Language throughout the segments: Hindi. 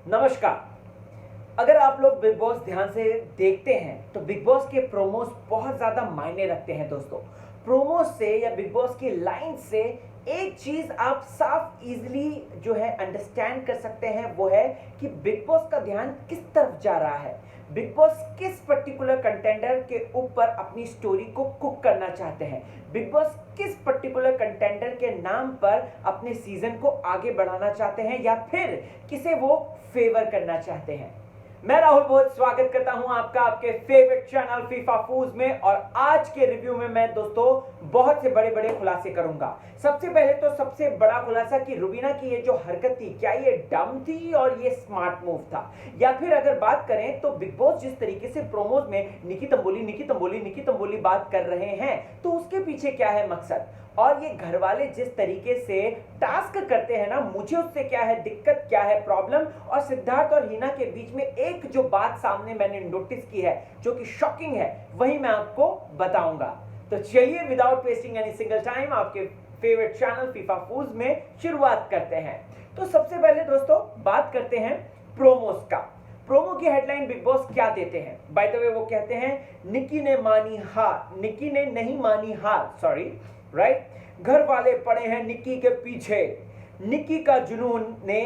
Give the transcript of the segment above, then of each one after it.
नमस्कार। अगर आप लोग बिग बॉस ध्यान से देखते हैं तो बिग बॉस के प्रोमोस बहुत ज़्यादा मायने रखते हैं दोस्तों। प्रोमोस से या बिग बॉस की लाइन से एक चीज़ आप साफ इजीली जो है अंडरस्टैंड कर सकते हैं, वो है कि बिग बॉस का ध्यान किस तरफ जा रहा है। बिग बॉस किस पर्टिकुलर कंटेंडर के ऊपर अपनी स्टोरी को कुक करना चाहते हैं। बिग बॉस किस पर्टिकुलर कंटेंडर के नाम पर अपने सीजन को आगे बढ़ाना चाहते हैं या फिर किसे वो फेवर करना चाहते हैं। मैं राहुल बहुत स्वागत करता हूं आपका आपके फेवरेट चैनल फीफा फूज में। और आज के रिव्यू में मैं दोस्तों बहुत से बड़े बड़े खुलासे करूंगा। सबसे पहले तो सबसे बड़ा खुलासा कि रुबीना की ये जो हरकत थी, क्या ये डम थी और ये स्मार्ट मूव था, या फिर अगर बात करें तो बिग बॉस जिस तरीके से प्रोमोज में निकी तंबोली बात कर रहे हैं तो उसके पीछे क्या है मकसद। और ये घर वाले जिस तरीके से टास्क करते हैं ना, मुझे उससे क्या है दिक्कत, क्या है प्रॉब्लम। और सिद्धार्थ और हिना के बीच में एक जो बात सामने मैंने नोटिस की है जो कि शॉकिंग है, वही मैं आपको बताऊंगा। तो चलिए without wasting any single time आपके फेवरेट चैनल फीफा फूज में शुरुआत करते हैं। तो सबसे पहले दोस्तों बात करते हैं प्रोमोस का। प्रोमो की हेडलाइन बिग बॉस क्या देते हैं। बाय द वे वो कहते हैं निकी ने मानी हार, निकी ने नहीं मानी हार, सॉरी राइट। घर वाले पड़े हैं निक्की के पीछे, निक्की का जुनून ने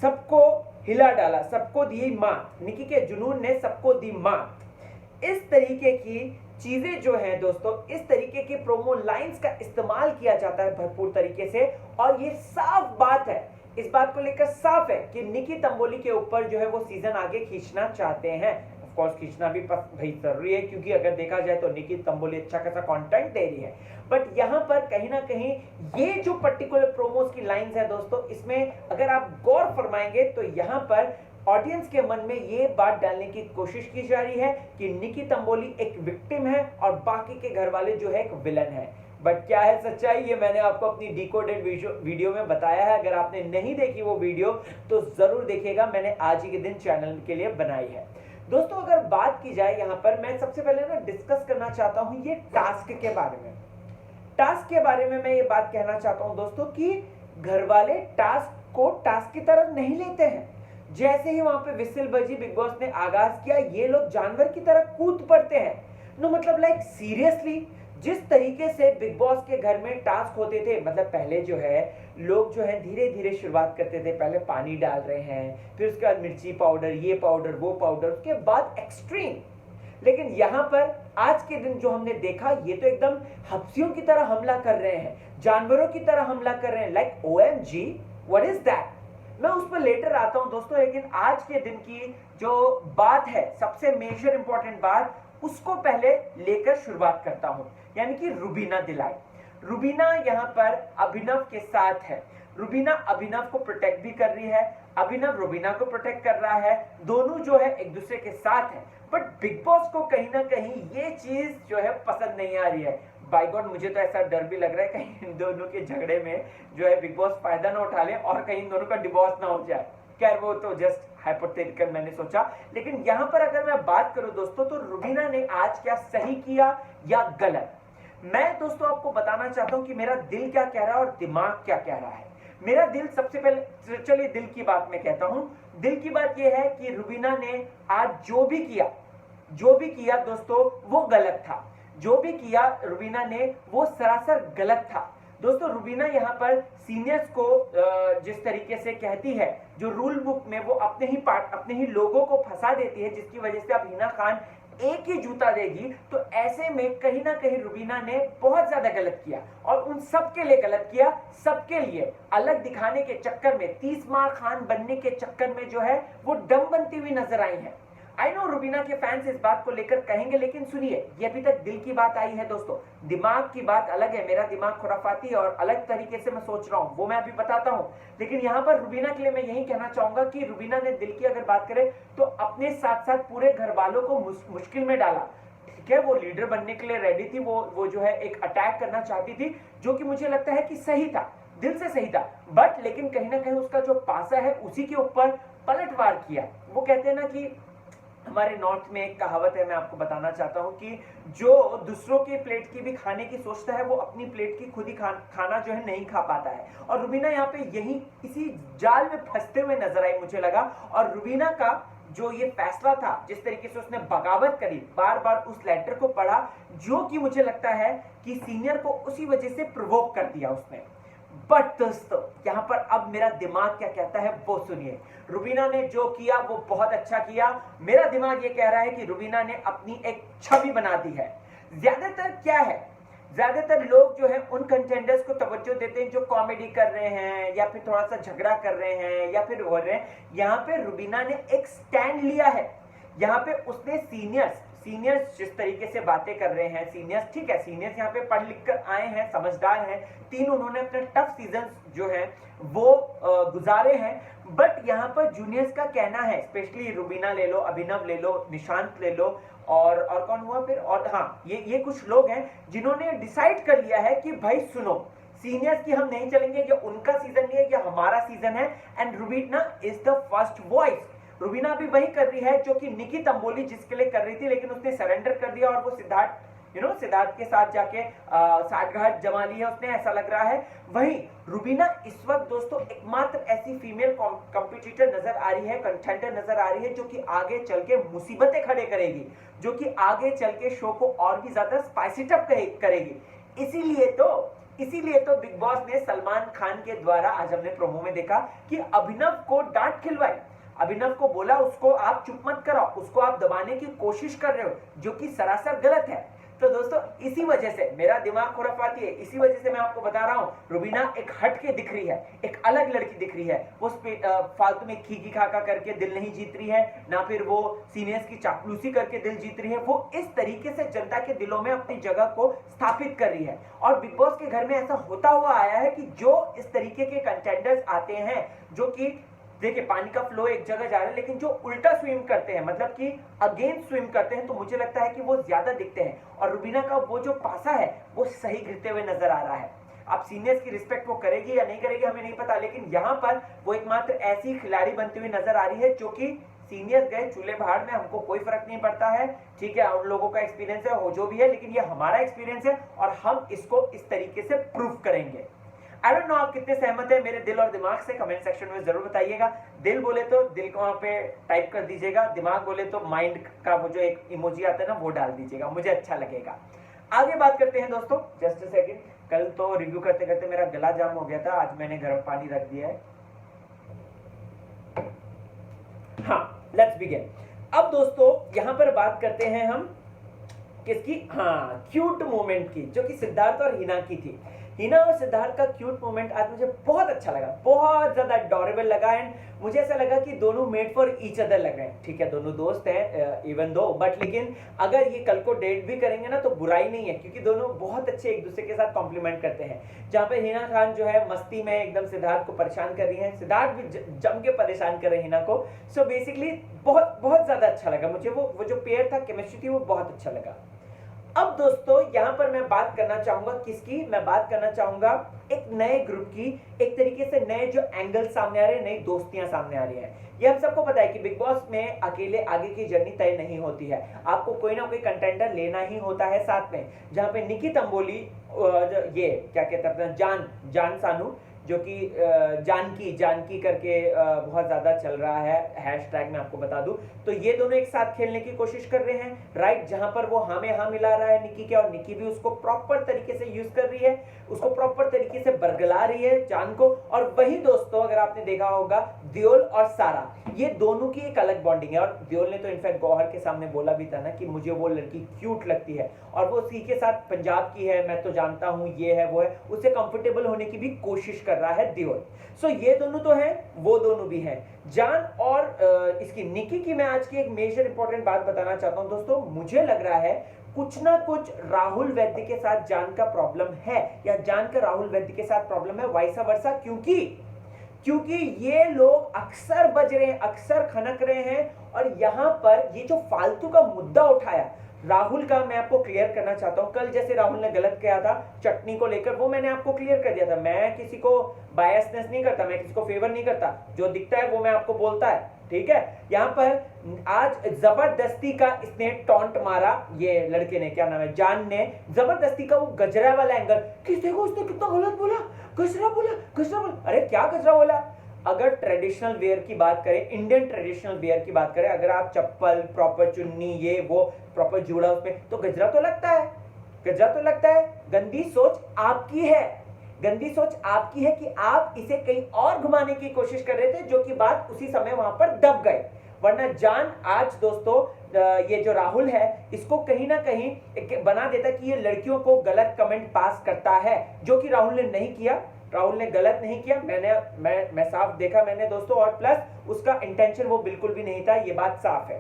सबको हिला डाला, सबको दी मात, निक्की के जुनून ने सबको दी मात। इस तरीके की चीजें जो है दोस्तों, इस तरीके की प्रोमो लाइंस का इस्तेमाल किया जाता है भरपूर तरीके से। और ये साफ बात है, इस बात को लेकर साफ है कि निकी तंबोली के ऊपर जो है वो सीजन आगे खींचना चाहते हैं। ऑफ कोर्स खींचना भी भाई जरूरी है, क्योंकि अगर देखा जाए तो निकी तंबोली अच्छा खासा कंटेंट दे रही है। बट यहां पर कहीं ना कहीं ये जो पर्टिकुलर प्रोमोस की लाइंस है दोस्तों, इसमें अगर आप गौर फरमाएंगे तो यहां पर ऑडियंस के मन में ये बात डालने की कोशिश की जा रही है कि निकी तंबोली एक विक्टिम है और बाकी के घर वाले जो है एक विलन है। बट क्या है सच्चाई, ये मैंने आपको अपनी डिकोडेड वीडियो में बताया है। अगर आपने नहीं देखी वो वीडियो तो जरूर देखिएगा, मैंने आज ही के दिन चैनल के लिए बनाई है। दोस्तों अगर बात की जाए यहाँ पर, मैं सबसे पहले ना डिस्कस करना चाहता हूँ ये टास्क के बारे में। टास्क के बारे में मैं ये बात कहना चाहता हूं दोस्तों कि घर वाले टास्क को टास्क की तरह नहीं लेते हैं। जैसे ही वहां पे विसिल बजी, बिग बॉस ने आगाज किया, ये लोग जानवर की तरह कूद पड़ते हैं। नो मतलब लाइक सीरियसली, जिस तरीके से बिग बॉस के घर में टास्क होते थे, मतलब पहले जो है लोग जो है धीरे धीरे शुरुआत करते थे, पहले पानी डाल रहे हैं, फिर उसके बाद मिर्ची पाउडर, ये पाउडर वो पाउडर, उसके बाद एक्सट्रीम। लेकिन यहां पर आज के दिन जो हमने देखा, ये तो एकदम हफ्सियों की तरह हमला कर रहे हैं, जानवरों की तरह हमला कर रहे हैं। Like OMG, what is that. मैं उस पर लेटर आता हूं दोस्तों, लेकिन आज के दिन की जो बात है, सबसे मेजर इंपॉर्टेंट बात, उसको पहले लेकर शुरुआत करता हूं, यानी कि रुबीना दिलाई। रुबीना यहां पर अभिनव के साथ है। रुबीना अभिनव को प्रोटेक्ट भी कर रही है, अभिनव रुबीना को प्रोटेक्ट कर रहा है, दोनों जो है एक दूसरे के साथ है। बट बिग बॉस को कहीं ना कहीं ये चीज जो है पसंद नहीं आ रही है। बाय गॉड, मुझे तो ऐसा डर भी लग रहा है कहीं इन दोनों के झगड़े में जो है बिग बॉस फायदा ना उठा ले और कहीं इन दोनों का डिवोर्स ना हो जाए। खैर वो तो जस्ट हाइपोथेटिकल मैंने सोचा। लेकिन यहां पर अगर मैं बात करूं दोस्तों, तो रुबीना ने आज क्या सही किया या गलत, मैं दोस्तों आपको बताना चाहता हूं कि मेरा दिल क्या कह रहा है और दिमाग क्या कह रहा है। मेरा दिल, सबसे पहले चलिए दिल की बात मैं कहता हूं। दिल की बात यह है कि रुबीना ने आज जो भी किया दोस्तों वो गलत था। जो भी किया रुबीना ने वो सरासर गलत था दोस्तों। रुबीना यहाँ पर सीनियर्स को जिस तरीके से कहती है, जो रूल बुक में वो अपने ही लोगों को फंसा देती है, जिसकी वजह से अब हिना खान एक ही जूता देगी, तो ऐसे में कहीं ना कहीं रुबीना ने बहुत ज्यादा गलत किया। और उन सबके लिए गलत किया, सबके लिए अलग दिखाने के चक्कर में, 30 मार खान बनने के चक्कर में जो है वो डम बनती हुई नजर आई है। आई नो रुबीना के फैंस इस बात को लेकर कहेंगे, लेकिन सुनिए, ये अभी तक दिल की बात आई है दोस्तों, दिमाग की बात अलग है। मेरा दिमाग खुराफाती है और अलग तरीके से मैं सोच रहा हूं, वो मैं अभी बताता हूं। लेकिन यहां पर रुबीना के लिए मैं यही कहना चाहूंगा कि रुबीना ने दिल की अगर बात करें तो अपने साथ साथ पूरे घर वालों को मुश्किल में डाला। ठीक है, वो लीडर बनने के लिए रेडी थी, वो जो है एक अटैक करना चाहती थी, जो कि मुझे लगता है कि सही था, दिल से सही था। बट लेकिन कहीं ना कहीं उसका जो पासा है उसी के ऊपर पलटवार किया। वो कहते हैं ना कि हमारे नॉर्थ में एक कहावत है, मैं आपको बताना चाहता हूं कि जो दूसरों के प्लेट की भी खाने की सोचता है वो अपनी प्लेट की खुद ही खाना जो है नहीं खा पाता है। और रुबीना यहाँ पे यही इसी जाल में फंसते हुए नजर आई मुझे लगा। और रुबीना का जो ये फैसला था, जिस तरीके से उसने बगावत करी, बार बार उस लेटर को पढ़ा, जो कि मुझे लगता है कि सीनियर को उसी वजह से प्रोवोक कर दिया उसने। बट दोस्तों यहां पर अब मेरा दिमाग क्या कहता है वो सुनिए। रुबीना ने जो किया वो बहुत अच्छा किया। मेरा दिमाग ये कह रहा है कि रुबीना ने अपनी एक छवि बना दी है। ज्यादातर क्या है, ज्यादातर लोग जो है उन कंटेंडर्स को तवज्जो देते हैं जो कॉमेडी कर रहे हैं या फिर थोड़ा सा झगड़ा कर रहे हैं या फिर हो रहे हैं। यहां पे रुबीना ने एक स्टैंड लिया है। यहाँ पे उसने सीनियर्स जिस तरीके से बातें कर रहे हैं, सीनियर्स ठीक है, सीनियर्स यहाँ पे पढ़ लिख कर आए हैं, समझदार हैं, तीन उन्होंने अपने टफ सीजन जो है वो गुजारे हैं। बट यहाँ पर जूनियर्स का कहना है, स्पेशली रुबीना ले लो, अभिनव ले लो, निशांत ले लो, और कौन हुआ फिर, और हाँ ये कुछ लोग हैं जिन्होंने डिसाइड कर लिया है कि भाई सुनो, सीनियर्स की हम नहीं चलेंगे, ये उनका सीजन नहीं है, ये हमारा सीजन है। And Rubina is the first voice. Rubina भी वही कर रही है जो कि निकी तंबोली जिसके लिए कर रही थी, लेकिन उसने सरेंडर कर दिया और वो सिद्धार्थ के साथ जाके साठगांठ जमा ली है उसने, ऐसा लग रहा है। वहीं रुबीना इस वक्त दोस्तों एकमात्र ऐसी फीमेल कॉम्पिटिटर नजर आ रही है, कंटेंडर नजर आ रही है जो कि आगे चल के मुसीबतें खड़े करेगी, जो कि आगे चल के शो को और भी ज्यादा स्पाइसी अप करेगी। इसीलिए तो बिग बॉस ने सलमान खान के द्वारा, आज हमने प्रोमो में देखा कि अभिनव को डांट खिलवाई, अभिनव को बोला उसको आप चुप मत कराओ, उसको आप दबाने की कोशिश कर रहे हो, जो कि सरासर गलत है। तो दोस्तों इसी वजह से मेरा दिमाग खुराफाती है, इसी वजह से मैं आपको बता रहा हूं रुबीना एक हटके दिख रही है, एक अलग लड़की दिख रही है। वो फालतू में खी खा करके दिल नहीं जीत रही है, ना फिर वो सीनियर्स की चापलूसी करके दिल जीत रही है। वो इस तरीके से जनता के दिलों में अपनी जगह को स्थापित कर रही है। और बिग बॉस के घर में ऐसा होता हुआ आया है कि जो इस तरीके के कंटेंडर्स आते हैं, जो कि देखिए पानी का फ्लो एक जगह जा रहा है, लेकिन जो उल्टा स्विम करते हैं, मतलब कि अगेंस्ट स्विम करते हैं, तो मुझे लगता है कि वो ज्यादा दिखते हैं। और रुबीना का वो जो पासा है वो सही गिरते हुए नजर आ रहा है। अब सीनियर्स की रिस्पेक्ट वो करेगी या नहीं करेगी हमें नहीं पता, लेकिन यहां पर वो एकमात्र ऐसी खिलाड़ी बनती हुई नजर आ रही है जो कि सीनियर्स गए चूल्हे भाड़ में, हमको कोई फर्क नहीं पड़ता है, ठीक है, उन लोगों का एक्सपीरियंस है, हो जो भी है, लेकिन ये हमारा एक्सपीरियंस है और हम इसको इस तरीके से प्रूव करेंगे। आई डोंट नो आप कितने सहमत हैं मेरे दिल और दिमाग से, कमेंट सेक्शन में जरूर बताइएगा। दिल बोले तो दिल को वहां पे टाइप कर दीजिएगा, दिमाग बोले तो माइंड का वो जो एक इमोजी आता है ना वो डाल दीजिएगा, मुझे अच्छा लगेगा। आगे बात करते हैं दोस्तों, जस्ट अ सेकंड। कल तो रिव्यू करते करते मेरा गला जाम हो गया था, आज मैंने गर्म पानी रख दिया है। हाँ, लेट्स बिगिन। अब दोस्तों यहां पर बात करते हैं हम किसकी, हाँ, क्यूट मोमेंट की, जो कि सिद्धार्थ और हिना की थी। हिना और सिद्धार्थ का क्यूट मोमेंट आज मुझे बहुत अच्छा लगा, बहुत ज्यादा अडोरेबल लगा। एंड मुझे ऐसा लगा कि दोनों मेड फॉर ईच अदर लग रहे हैं, ठीक है, दोनों दोस्त हैं इवन दो, बट लेकिन अगर ये कल को डेट भी करेंगे ना तो बुराई नहीं है, क्योंकि दोनों बहुत अच्छे एक दूसरे के साथ कॉम्प्लीमेंट करते हैं। जहाँ पे हिना खान जो है मस्ती में एकदम सिद्धार्थ को परेशान कर रही है, सिद्धार्थ भी जम के परेशान कर रहे हैं हिना को। सो बेसिकली बहुत बहुत ज्यादा अच्छा लगा मुझे, वो जो पेयर था, केमिस्ट्री थी, वो बहुत अच्छा लगा। अब दोस्तों यहां पर मैं बात करना चाहूंगा किसकी, मैं बात करना चाहूंगा एक नए ग्रुप की, एक तरीके से नए जो एंगल सामने आ रहे हैं, नई दोस्तियां सामने आ रही हैं। ये हम सबको पता है कि बिग बॉस में अकेले आगे की जर्नी तय नहीं होती है, आपको कोई ना कोई कंटेंडर लेना ही होता है साथ में। जहां पे निकी तंबोली, ये क्या कहते हैं, जान सानू, जो कि जानकी करके बहुत ज्यादा चल रहा है हैशटैग में, आपको बता दूं, तो ये दोनों एक साथ खेलने की कोशिश कर रहे हैं, राइट। जहां पर वो हाँ में हाँ मिला रहा है निकी के, और निकी भी उसको प्रॉपर तरीके से यूज कर रही है, उसको प्रॉपर तरीके से बरगला रही है जान को। और वही दोस्तों अगर आपने देखा होगा दियोल और सारा, ये दोनों की एक अलग बॉन्डिंग है। और दियोल ने तो इनफैक्ट गौहर के सामने बोला भी था ना कि मुझे वो लड़की क्यूट लगती है, और वो उसी के साथ पंजाब की है, मैं तो जानता हूं, ये है वो है, उससे कंफर्टेबल होने की भी कोशिश कर रहा है दियोल। सो ये दोनों तो हैं, वो दोनों भी हैं। जान और इसकी निकी की मैं आज की एक मेजर इंपॉर्टेंट बात बताना चाहता हूं दोस्तों। मुझे लग रहा है कुछ ना कुछ राहुल वैद्य के साथ जान का प्रॉब्लम है, या जान का राहुल वैद्य के साथ प्रॉब्लम है, वाइसा वर्सा, क्योंकि ये लोग अक्सर बज रहे हैं, अक्सर खनक रहे हैं। और यहां पर ये जो फालतू का मुद्दा उठाया, राहुल का मैं आपको क्लियर करना चाहता हूं। कल जैसे राहुल ने गलत किया था चटनी को लेकर, वो मैंने आपको क्लियर कर दिया था। मैं किसी को बायसनेस नहीं करता, मैं किसी को फेवर नहीं करता, जो दिखता है वो मैं आपको बोलता है, ठीक है। यहां पर आज जबरदस्ती का इसने टॉन्ट मारा, ये लड़के ने, क्या नाम है, जान ने, जबरदस्ती का वो गजरा वाला एंगल, किस देखो उसने कितना गलत बोला, गजरा बोला, गजरा बोला। अरे क्या गजरा बोला? अगर ट्रेडिशनल वेयर की बात करें, इंडियन ट्रेडिशनल वेयर की बात करें, अगर आप चप्पल, प्रॉपर चुन्नी, ये वो प्रॉपर जूड़ा उसमें, तो गजरा तो लगता है, गजरा तो लगता है। गंदी सोच आपकी है, गंदी सोच आपकी है कि आप इसे कहीं और घुमाने की कोशिश कर रहे थे, जो कि बात उसी समय वहां पर दब गए। वरना जान आज दोस्तों ये जो राहुल है, इसको कहीं ना कहीं बना देता कि ये लड़कियों को गलत कमेंट पास करता है, जो कि राहुल ने नहीं किया। राहुल ने गलत नहीं किया, मैं साफ देखा मैंने दोस्तों, और प्लस उसका इंटेंशन वो बिल्कुल भी नहीं था, ये बात साफ है।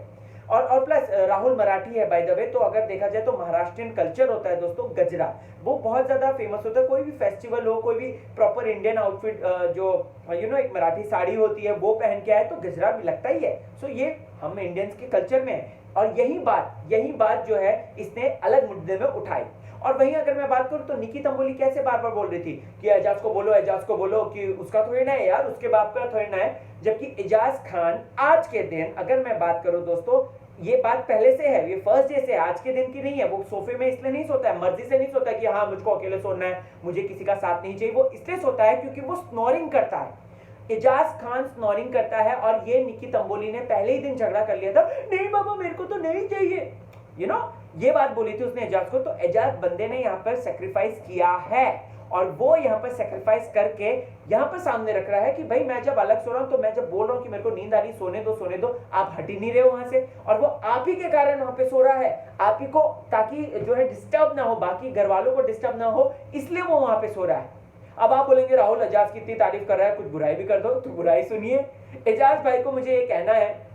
और प्लस राहुल मराठी है बाय द वे, तो अगर देखा जाए तो महाराष्ट्रियन कल्चर होता है दोस्तों, गजरा वो बहुत ज्यादा फेमस होता है। कोई भी फेस्टिवल हो, कोई भी प्रॉपर इंडियन आउटफिट जो एक मराठी साड़ी होती है वो पहन के आए तो गजरा भी लगता ही है। सो ये हम इंडियंस के कल्चर में है, और यही बात जो है इसने अलग मुद्दे में उठाई। और वहीं अगर मैं बात करूं तो निकी तंबोली कैसे बार बार बोल रही थी कि एजाज को बोलो, एजाज को बोलो, कि उसका थोड़ी ना है यार, उसके बाप का थोड़ी ना है। जबकि एजाज खान आज के दिन, अगर मैं बात करूं दोस्तों, ये बात पहले से है, ये फर्स्ट डे से, आज के दिन की नहीं है। वो सोफे में इसलिए नहीं सोता है, मर्जी से नहीं सोता है कि हाँ मुझको अकेले सोना है, मुझे किसी का साथ नहीं चाहिए। वो इसलिए सोता है क्योंकि वो स्नोरिंग करता है, एजाज खान स्नोरिंग करता है। और ये निकी तंबोली ने पहले ही दिन झगड़ा कर लिया था, नहीं बाबा मेरे को तो नहीं चाहिए, ये बात बोली थी उसने एजाज को। तो एजाज बंदे ने यहाँ पर सेक्रीफाइस किया है, और वो यहाँ पर सेक्रीफाइस करके यहाँ पर सामने रख रहा है कि भाई मैं जब अलग सो रहा हूं, तो मैं जब बोल रहा हूं कि मेरे को नींद आ रही, सोने दो, आप हट ही नहीं रहे हो वहां से। और वो आप ही के कारण वहां पे सो रहा है, आप ही को, ताकि जो है डिस्टर्ब ना हो, बाकी घर वालों को डिस्टर्ब ना हो, इसलिए वो वहां पे सो रहा है। अब आप बोलेंगे राहुल एजाज की इतनी तारीफ कर रहा है, कुछ बुराई भी कर दो, तो बुराई सुनिए। एजाज भाई को मुझे ये कहना है,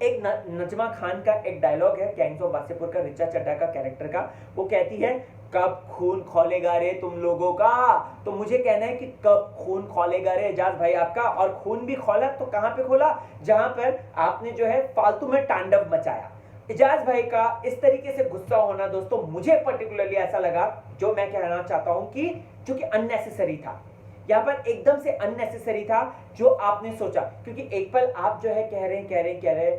एक नजमा खान का एक डायलॉग है गैंग्स ऑफ वासेपुर का, रिचा चड्ढा का कैरेक्टर का, वो कहती है कब खून खोलेगा रे तुम लोगों का। तो मुझे कहना है कि कब खून खोलेगा रे एजाज भाई आपका। और खून भी खोला तो कहां पे खोला, जहां पर आपने जो है फालतू में तांडव मचाया। एजाज भाई का इस तरीके से गुस्सा होना दोस्तों, मुझे पर्टिकुलरली ऐसा लगा, जो मैं कहना चाहता हूं कि जो कि अननेसेसरी था, यहां पर एकदम से अननेसेसरी था जो आपने सोचा। क्योंकि एक पल आप जो है कह रहे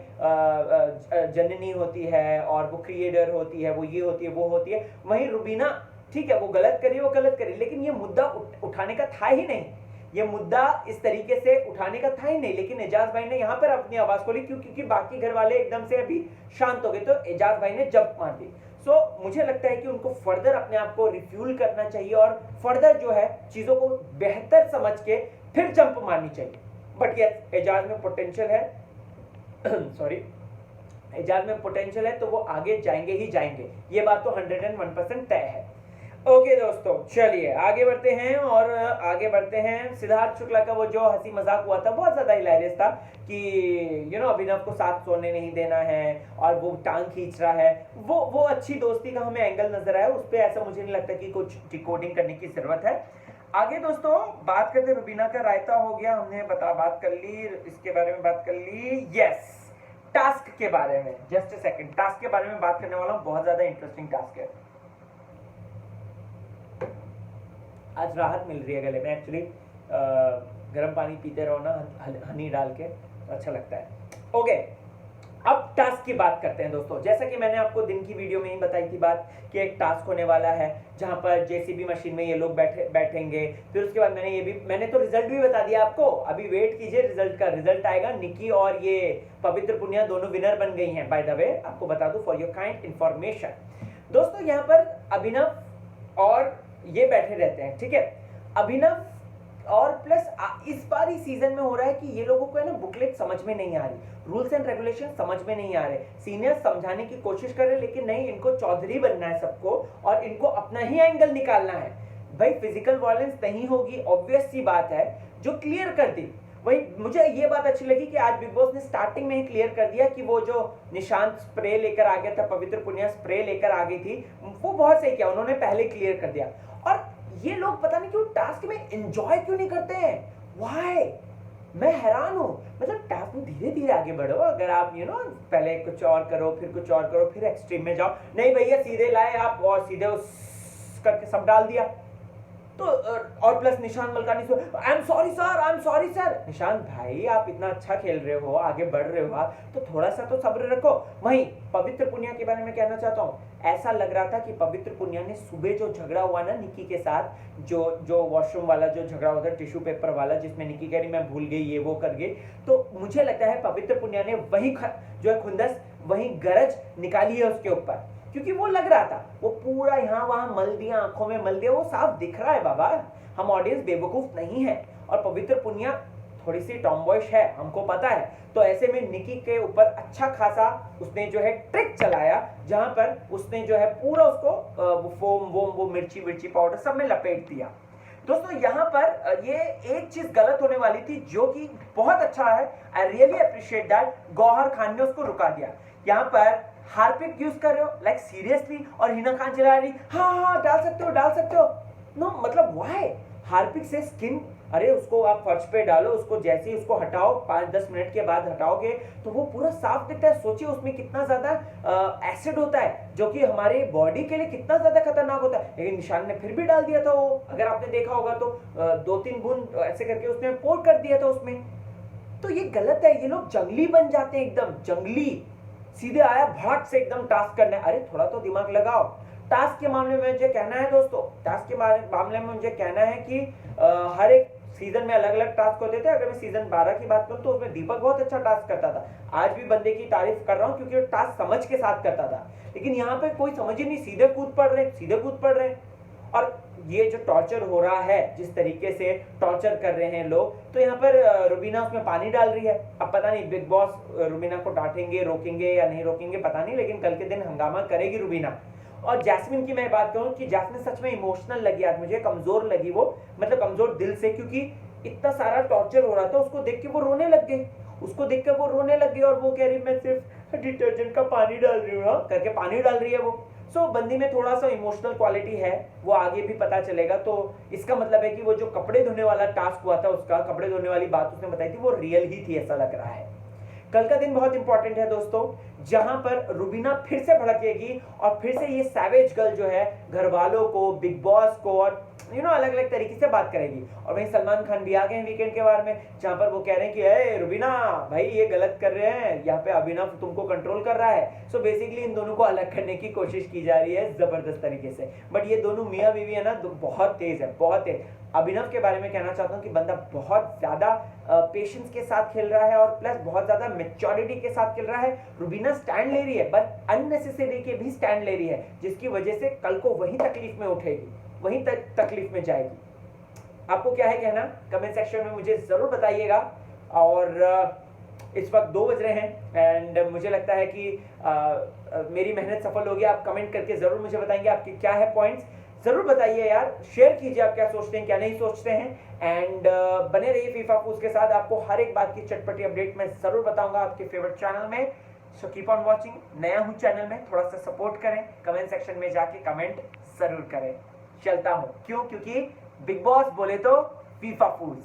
जननी होती है, और वो क्रिएटर होती है, वो ये होती है, वो होती है। वहीं रुबीना, ठीक है वो गलत करी, लेकिन ये मुद्दा उठाने का था ही नहीं, ये मुद्दा इस तरीके से उठाने का था ही नहीं। लेकिन एजाज भाई ने यहाँ पर अपनी आवाज खोली, क्योंकि बाकी घर वाले एकदम से अभी शांत हो गए, तो एजाज भाई ने जंप मार दी। सो मुझे लगता है कि उनको फर्दर अपने आप को रिफ्यूल करना चाहिए, और फर्दर जो है चीजों को बेहतर समझ के फिर जंप मारनी चाहिए। बट यस, एजाज में पोटेंशियल है सॉरी, एजाज में पोटेंशियल है, तो वो आगे जाएंगे ही जाएंगे, ये बात तो 101% तय है। ओके दोस्तों, चलिए आगे बढ़ते हैं, और आगे बढ़ते हैं। सिद्धार्थ शुक्ला का वो जो हंसी मजाक हुआ था, बहुत ज्यादा हिलेरियस था कि अभिनव को साथ सोने नहीं देना है, और वो टांग खींच रहा है, वो अच्छी दोस्ती का हमें एंगल नजर आया। उस पर ऐसा मुझे नहीं लगता कि कुछ डिकोडिंग करने की जरूरत है। आगे दोस्तों बात करते, रुबीना का रायता हो गया, हमने बात कर ली, इसके बारे में बात कर ली। यस, टास्क के बारे में, जस्ट अ सेकंड, टास्क के बारे में बात करने वाला हूं, बहुत ज्यादा इंटरेस्टिंग टास्क है। आज राहत मिल रही है गले में, एक्चुअली गर्म पानी पीते रहो ना हनी डाल के, तो अच्छा लगता है। ओके, अब टास्क की बात करते हैं दोस्तों। जैसा कि मैंने आपको दिन की वीडियो में ही बताई थी बात, कि एक टास्क होने वाला है जहां पर जेसीबी मशीन में ये लोग बैठेंगे। फिर उसके बाद मैंने तो रिजल्ट भी बता दिया आपको, अभी वेट कीजिए रिजल्ट का। रिजल्ट आएगा, निकी और ये पवित्र पुनिया दोनों विनर बन गई हैं, बाय द वे आपको बता दूं फॉर योर काइंड इंफॉर्मेशन। दोस्तों यहाँ पर अभिनव और ये बैठे रहते हैं, ठीक है। अभिनव और प्लस इस बार ही सीजन में हो रहा है कि ये लोगों को है ना बुकलेट समझ में नहीं आ रही, रूल्स एंड रेगुलेशन समझ में नहीं आ रहे। सीनियर्स समझाने की कोशिश कर रहे हैं, लेकिन नहीं, इनको चौधरी बनना है सबको, और इनको अपना ही एंगल निकालना है। भाई फिजिकल वायलेंस नहीं होगी, ऑब्वियस सी बात है, जो क्लियर कर दी। वही मुझे ये बात अच्छी लगी कि आज बिग बॉस ने स्टार्टिंग में ही क्लियर कर दिया कि वो जो निशांत स्प्रे लेकर आ गया था, पवित्र पुनिया स्प्रे लेकर आ गई थी, वो बहुत सही किया, उन्होंने पहले क्लियर कर दिया। और ये लोग पता नहीं क्यों टास्क में एंजॉय क्यों नहीं करते हैं, व्हाई मैं हैरान हूँ, मतलब टास्क में धीरे धीरे आगे बढ़ो। अगर आप पहले कुछ और करो, फिर कुछ और करो, फिर एक्सट्रीम में जाओ। नहीं भैया, सीधे लाए आप और सीधे उस करके सब डाल दिया। तो और प्लस निशान मलकानी से I am sorry sir, I am sorry sir. Nishant भाई, आप इतना अच्छा खेल रहे हो, आगे बढ़ रहे हो आप, तो थोड़ा सा तो सब्र रखो। वहीं पवित्र पुनिया के बारे में कहना चाहता हूँ, ऐसा लग रहा था कि पवित्र पुनिया ने सुबह जो झगड़ा हुआ ना निक्की के साथ, जो वॉशरूम वाला जो झगड़ा हुआ था, टिश्यू पेपर वाला, जिसमें निक्की कह रही मैं भूल गई, ये वो कर गई, तो मुझे लगता है पवित्र पुनिया ने वही जो है खुंदस, वही गरज निकाली है उसके ऊपर, क्योंकि वो लग रहा था वो पूरा यहाँ वहां मल दिया, आंखों में मल दिया, वो साफ दिख रहा है बाबा। हम ऑडियंस बेवकूफ नहीं है, और पवित्र पुनिया थोड़ी सी टॉमबॉयश है, हमको पता है। तो ऐसे में निकी के ऊपर अच्छा खासा उसने जो है ट्रिक चलाया, जहां पर उसने जो है पूरा उसको फोम वोम वो मिर्ची विर्ची पाउडर सब में लपेट दिया। दोस्तों यहाँ पर ये एक चीज गलत होने वाली थी जो कि बहुत अच्छा है, I really appreciate that Gauhar Khan ने उसको रुका दिया। यहाँ पर हार्पिक यूज कर रहे हो लाइक सीरियसली, और हिना खान चला रही हाँ डाल सकते हो डाल सकते हो। नो मतलब व्हाई? हार्पिक से स्किन, अरे उसको आप फर्श पे डालो, उसको जैसे ही उसको हटाओ 5-10 मिनट के बाद हटाओगे तो वो पूरा साफ दिखता है। सोचिए उसमें कितना ज्यादा एसिड होता है जो कि हमारे बॉडी के लिए कितना ज्यादा खतरनाक होता है, लेकिन निशान ने फिर भी डाल दिया था वो। अगर आपने देखा होगा तो 2-3 बूंद ऐसे करके उसने पोर कर दिया था उसमें। तो ये गलत है, ये लोग जंगली बन जाते हैं, एकदम जंगली। सीधे आया भड़क से एकदम टास्क करना है, अरे थोड़ा तो दिमाग लगाओ। टास्क के मामले में मुझे कहना है दोस्तों, टास्क के मामले में मुझे कहना है कि हर एक सीजन में अलग अलग टास्क होते थे। अगर मैं सीजन 12 की बात करूं तो उसमें दीपक बहुत अच्छा टास्क करता था। आज भी बंदे की तारीफ कर रहा हूं क्योंकि वो टास्क समझ के साथ करता था, लेकिन यहाँ पे कोई समझ ही नहीं, सीधे कूद पड़ रहे, सीधे कूद पड़ रहे। और ये जो टॉर्चर हो रहा है, जिस तरीके से टॉर्चर कर रहे हैं लोग, तो यहाँ पर रुबीना उसमें पानी डाल रही है। अब पता नहीं बिग बॉस रुबीना को डांटेंगे, रोकेंगे या नहीं रोकेंगे पता नहीं, लेकिन कल के दिन हंगामा करेगी रुबीना। और जैस्मिन की मैं बात करूं कि जैस्मिन सच में इमोशनल लगी आज मुझे, कमजोर लगी वो, मतलब कमजोर दिल से, क्योंकि इतना सारा टॉर्चर हो रहा था, उसको देख के वो रोने लग गई, उसको देख के वो रोने लग गई, और वो कह रही मैं सिर्फ डिटर्जेंट का पानी डाल रही हूँ करके पानी डाल रही है वो। सो बंदी में थोड़ा सा इमोशनल क्वालिटी है, वो आगे भी पता चलेगा। तो इसका मतलब है कि वो जो कपड़े धोने वाला टास्क हुआ था, उसका कपड़े धोने वाली बात उसने बताई थी, वो रियल ही थी, ऐसा लग रहा है। कल का दिन बहुत इंपॉर्टेंट है दोस्तों, जहां पर रुबीना फिर से भड़केगी और फिर से ये सैवेज गर्ल जो है घर वालों को, बिग बॉस को और अलग अलग तरीके से बात करेगी। और वहीं सलमान खान भी आ गए हैं वीकेंड के बारे में, जहां पर वो कह रहे हैं कि ए रुबीना भाई ये गलत कर रहे हैं, यहाँ पे अभिनव तुमको कंट्रोल कर रहा है। सो बेसिकली इन दोनों को अलग करने की कोशिश की जा रही है जबरदस्त तरीके से। बट ये दोनों मियाँ बीवी है ना, बहुत तेज है, बहुत तेज। अभिनव के बारे में कहना चाहता हूँ कि बंदा बहुत ज्यादा पेशेंस के साथ खेल रहा है और प्लस बहुत ज्यादा मेच्योरिटी के साथ खेल रहा है। रुबीना स्टैंड ले रही है, बट अननेसेसरी के भी स्टैंड ले रही है, जिसकी वजह से कल को वही तकलीफ में उठेगी, वही तकलीफ में जाएगी। आपको क्या है कहना, कमेंट सेक्शन में मुझे जरूर बताइएगा। और इस वक्त 2 बज रहे हैं एंड मुझे लगता है कि मेरी मेहनत सफल होगी। आप कमेंट करके जरूर मुझे बताएंगे आपके क्या है पॉइंट्स, जरूर बताइए यार, शेयर कीजिए आप क्या सोचते हैं क्या नहीं सोचते हैं। एंड बने रहिए फीफा फूज के साथ, आपको हर एक बात की चटपटी अपडेट मैं जरूर बताऊंगा आपके फेवरेट चैनल में। So keep on watching. नया हूं चैनल में, थोड़ा सा सपोर्ट करें, कमेंट सेक्शन में जाके कमेंट जरूर करें। चलता हूं, क्यों? क्योंकि बिग बॉस बोले तो फीफा फूज।